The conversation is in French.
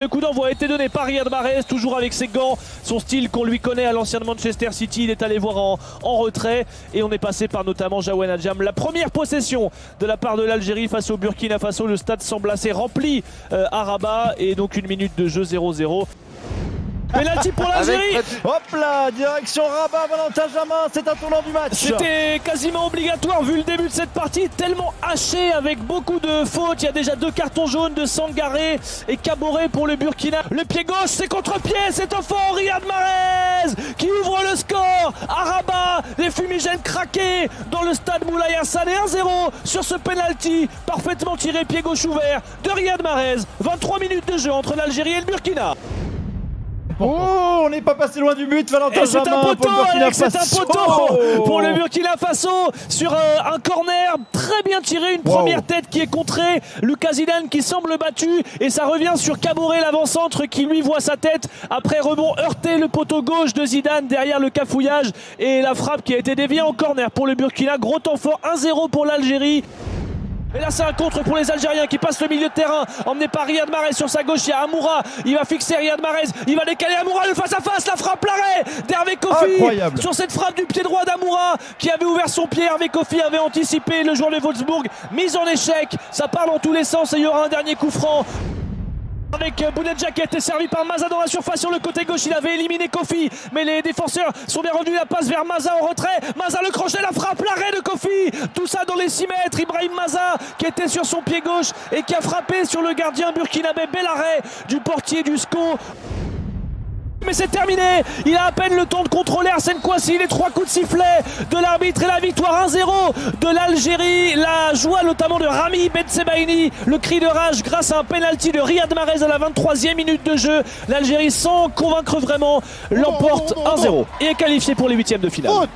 Le coup d'envoi a été donné par Riyad Mahrez, toujours avec ses gants, son style qu'on lui connaît à l'ancien Manchester City. Il est allé voir en retrait et on est passé par notamment Jawen Adjam. La première possession de la part de l'Algérie face au Burkina Faso. Le stade semble assez rempli à Rabat et donc une minute de jeu 0-0. Penalty pour l'Algérie. Hop là, direction Rabat, Valentin Jamin, c'est un tournant du match. C'était quasiment obligatoire vu le début de cette partie, tellement haché avec beaucoup de fautes. Il y a déjà 2 cartons jaunes de Sangaré et Kaboré pour le Burkina. Le pied gauche, c'est contre-pied, c'est au fond. Riyad Mahrez qui ouvre le score à Rabat. Les fumigènes craqués dans le stade Moulay Hassan et 1-0 sur ce penalty parfaitement tiré, pied gauche ouvert de Riyad Mahrez. 23 minutes de jeu entre l'Algérie et le Burkina. Oh, on n'est pas passé loin du but, Valentin C'est Jamin un poteau, pour le Burkina Alex, c'est un Faso. poteau pour le Burkina Faso sur un corner très bien tiré, une première tête qui est contrée, Lucas Zidane qui semble battu et ça revient sur Kaboré, l'avant-centre qui lui voit sa tête après rebond heurté, le poteau gauche de Zidane derrière le cafouillage et la frappe qui a été déviée en corner pour le Burkina. Gros temps fort, 1-0 pour l'Algérie. Et là c'est un contre pour les Algériens qui passent le milieu de terrain, emmené par Riyad Mahrez. Sur sa gauche il y a Amoura, il va fixer Riyad Mahrez, il va décaler Amoura, le face à face, la frappe, l'arrêt d'Hervé Kofi. Incroyable. Sur cette frappe du pied droit d'Amoura qui avait ouvert son pied. Hervé Kofi avait anticipé le joueur de Wolfsburg, mise en échec, ça part dans tous les sens et il y aura un dernier coup franc avec Bounedjah qui a été servi par Maza dans la surface sur le côté gauche. Il avait éliminé Kofi, mais les défenseurs sont bien revenus. La passe vers Maza en retrait. Maza le crochet, la frappe, l'arrêt de Kofi. Tout ça dans les 6 mètres. Ibrahim Maza qui était sur son pied gauche et qui a frappé sur le gardien burkinabé. Bel arrêt du portier du SCO. Mais c'est terminé, il a à peine le temps de contrôler Arsène Kouassi, les 3 coups de sifflet de l'arbitre et la victoire 1-0 de l'Algérie. La joie notamment de Rami Bensebaini, le cri de rage grâce à un penalty de Riyad Mahrez à la 23e minute de jeu. L'Algérie sans convaincre vraiment l'emporte 1-0 et est qualifiée pour les 8e de finale.